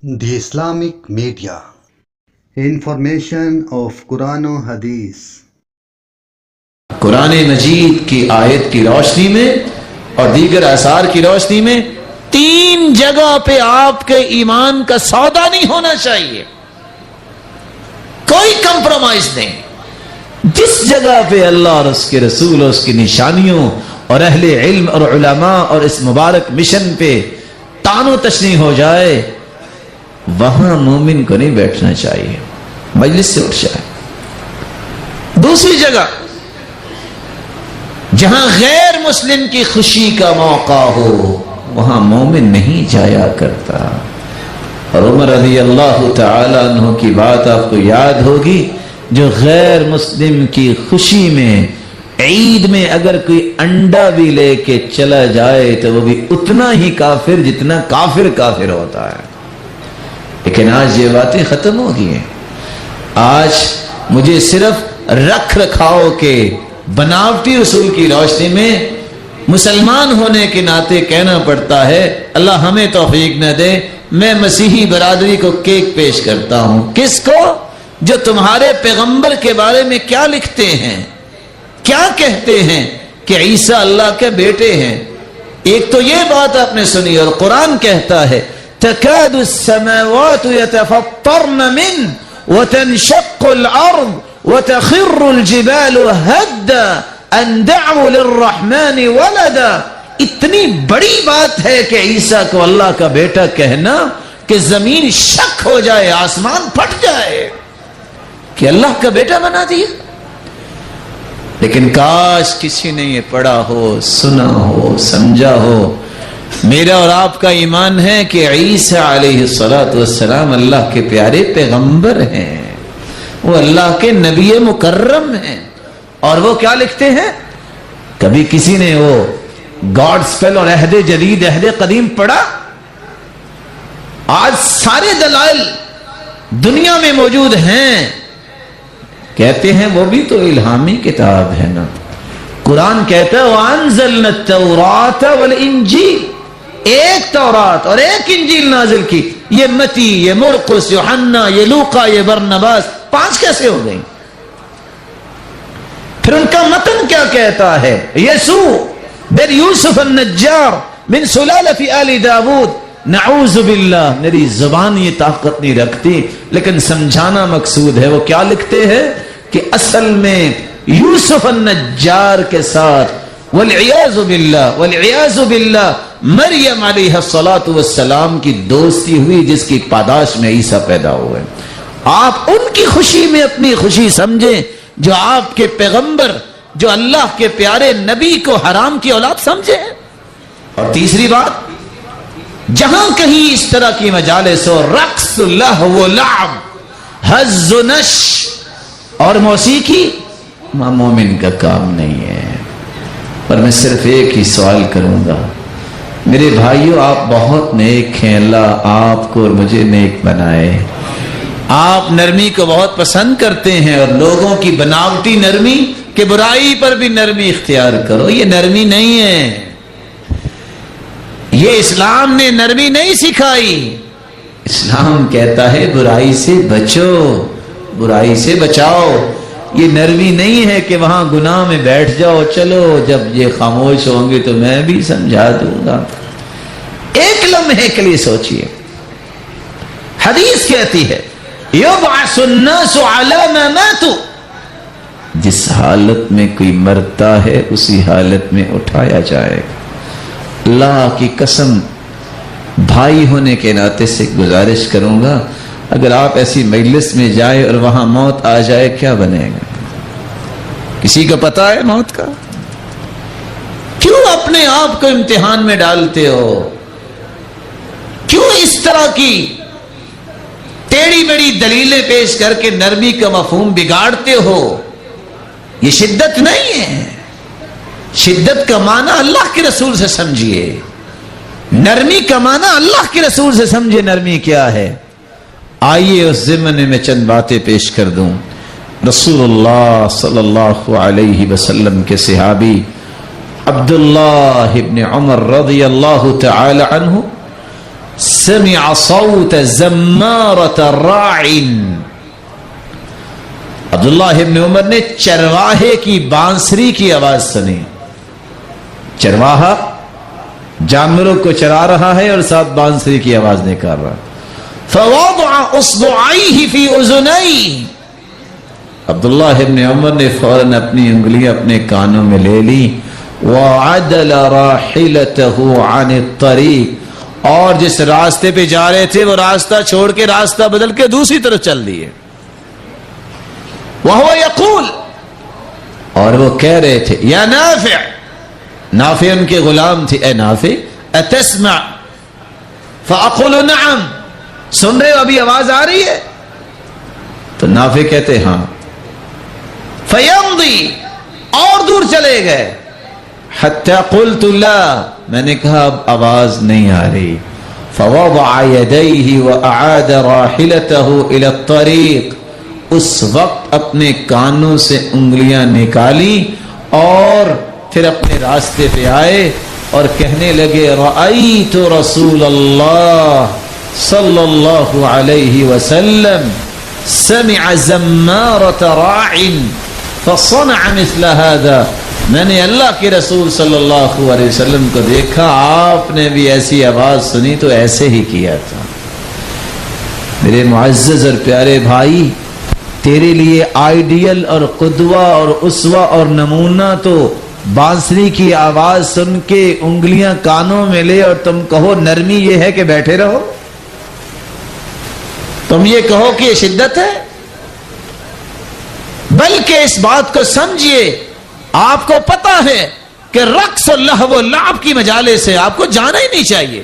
The Islamic Media. Information of Quran و حدیث. قرآن مجید کی آیت کی روشنی میں اور دیگر آثار کی روشنی میں تین جگہ پہ آپ کے ایمان کا سودا نہیں ہونا چاہیے، کوئی کمپرومائز نہیں۔ جس جگہ پہ اللہ اور اس کے رسول اور اس کی نشانیوں اور اہل علم اور علماء اور اس مبارک مشن پہ تانو تشنیع ہو جائے، وہاں مومن کو نہیں بیٹھنا چاہیے، مجلس سے اٹھ جائے۔ دوسری جگہ جہاں غیر مسلم کی خوشی کا موقع ہو، وہاں مومن نہیں جایا کرتا۔ اور عمر رضی اللہ تعالی عنہ کی بات آپ کو یاد ہوگی، جو غیر مسلم کی خوشی میں عید میں اگر کوئی انڈا بھی لے کے چلا جائے تو وہ بھی اتنا ہی کافر جتنا کافر ہوتا ہے۔ لیکن آج یہ باتیں ختم ہو گئی ہیں۔ آج مجھے صرف رکھ رکھاؤ کے بناوٹی رسول کی روشنی میں مسلمان ہونے کے ناطے کہنا پڑتا ہے، اللہ ہمیں توفیق نہ دے، میں مسیحی برادری کو کیک پیش کرتا ہوں۔ کس کو؟ جو تمہارے پیغمبر کے بارے میں کیا لکھتے ہیں، کیا کہتے ہیں کہ عیسیٰ اللہ کے بیٹے ہیں۔ ایک تو یہ بات آپ نے سنی، اور قرآن کہتا ہے تکاد السماوات يتفطرن من وتنشق الارض وتخر الجبال هدا ان دعوا للرحمن ولدا۔ اتنی بڑی بات ہے کہ عیسیٰ کو اللہ کا بیٹا کہنا کہ زمین شک ہو جائے، آسمان پھٹ جائے کہ اللہ کا بیٹا بنا دیا۔ لیکن کاش کسی نے یہ پڑھا ہو، سنا ہو، سمجھا ہو۔ میرا اور آپ کا ایمان ہے کہ عیسیٰ علیہ السلام اللہ کے پیارے پیغمبر ہیں، وہ اللہ کے نبی مکرم ہیں۔ اور وہ کیا لکھتے ہیں؟ کبھی کسی نے وہ گاڈ سپیل اور عہد جدید عہد قدیم پڑھا؟ آج سارے دلائل دنیا میں موجود ہیں، کہتے ہیں وہ بھی تو الہامی کتاب ہے نا۔ قرآن کہتا ہے وَأَنزَلْنَا التَّوْرَاةَ وَالْإِنجِيلَ، ایک تورات اور ایک انجیل نازل کی۔ یہ متی، یہ مرقس، یوحنا، یہ لوقا، یہ برنباس، 5 کیسے ہو گئیں؟ پھر ان کا متن کیا کہتا ہے؟ یسوع بن یوسف النجار من سلالۃ آل داود، نعوذ باللہ، میری زبان یہ طاقت نہیں رکھتی لیکن سمجھانا مقصود ہے۔ وہ کیا لکھتے ہیں کہ اصل میں یوسف النجار کے ساتھ والعیاذ باللہ مریم علیہ السلام کی دوستی ہوئی، جس کی پاداش میں عیسیٰ پیدا ہوئے۔ آپ ان کی خوشی میں اپنی خوشی سمجھیں جو آپ کے پیغمبر، جو اللہ کے پیارے نبی کو حرام کی اولاد سمجھے۔ اور تیسری بات، جہاں کہیں اس طرح کی مجالس ہو، رقص، لہو، لعب، حز و نش اور موسیقی، مومن کا کام نہیں ہے۔ اور میں صرف ایک ہی سوال کروں گا، میرے بھائیوں، آپ بہت نیک ہیں، اللہ آپ کو اور مجھے نیک بنائے۔ آپ نرمی کو بہت پسند کرتے ہیں، اور لوگوں کی بناوٹی نرمی کہ برائی پر بھی نرمی اختیار کرو، یہ نرمی نہیں ہے۔ یہ اسلام نے نرمی نہیں سکھائی۔ اسلام کہتا ہے برائی سے بچو، برائی سے بچاؤ۔ یہ نرمی نہیں ہے کہ وہاں گناہ میں بیٹھ جاؤ، چلو جب یہ خاموش ہوں گے تو میں بھی سمجھا دوں گا۔ ایک لمحے کے لیے سوچئے، حدیث کہتی ہے یبعث الناس علی ما ماتوا، جس حالت میں کوئی مرتا ہے اسی حالت میں اٹھایا جائے گا۔ اللہ کی قسم، بھائی ہونے کے ناطے سے گزارش کروں گا، اگر آپ ایسی مجلس میں جائے اور وہاں موت آ جائے، کیا بنے گا؟ کسی کو پتا ہے موت کا؟ کیوں اپنے آپ کو امتحان میں ڈالتے ہو؟ کیوں اس طرح کی ٹیڑھی میڑھی دلیلیں پیش کر کے نرمی کا مفہوم بگاڑتے ہو؟ یہ شدت نہیں ہے۔ شدت کا معنی اللہ کے رسول سے سمجھیے، نرمی کا معنی اللہ کے رسول سے سمجھے نرمی کیا ہے۔ آئیے اس ضمن میں چند باتیں پیش کر دوں۔ رسول اللہ صلی اللہ علیہ وسلم کے صحابی عبداللہ ابن عمر رضی اللہ تعالی عنہ سمع صوت زمارۃ راع. عبداللہ ابن عمر نے چرواہے کی بانسری کی آواز سنی. چرواہا جانوروں کو چرا رہا ہے اور ساتھ بانسری کی آواز نکال رہا. فوضع اصبعیہ فی اذنیہ. عبداللہ ابن عمر نے فوراً اپنی انگلیاں اپنے کانوں میں لے لی. وعدل راحلتہ عن الطریق. اور جس راستے پہ جا رہے تھے وہ راستہ چھوڑ کے راستہ بدل کے دوسری طرف چل دیے. وہو یقول. اور وہ کہہ رہے تھے یا نافع. نافع ان کے غلام تھے. اے نافع اتسمع؟ فاقول نعم. سن رہے ہو ابھی آواز آ رہی ہے؟ تو نافع کہتے ہاں. فیمضی. اور دور چلے گئے. حتی قلت لا. میں نے کہا اب آواز نہیں آ رہی. فوضع یدیہ واعاد راحلتہ الی الطریق. اس وقت اپنے کانوں سے انگلیاں نکالی اور پھر اپنے راستے پہ آئے اور کہنے لگے رأیت رسول اللہ صلی اللہ علیہ وسلم سمع زمارۃ راع فصنع مثل هذا. میں نے اللہ کے رسول صلی اللہ علیہ وسلم کو دیکھا آپ نے بھی ایسی آواز سنی تو ایسے ہی کیا تھا. میرے معزز اور پیارے بھائی، تیرے لیے آئیڈیل اور قدوہ اور اسوہ اور نمونہ تو بانسری کی آواز سن کے انگلیاں کانوں میں لے اور تم کہو نرمی یہ ہے کہ بیٹھے رہو. تم یہ کہو کہ یہ شدت ہے. بلکہ اس بات کو سمجھیے، آپ کو پتا ہے کہ رقص و لہو و لعب کی مجالس سے آپ کو جانا ہی نہیں چاہیے.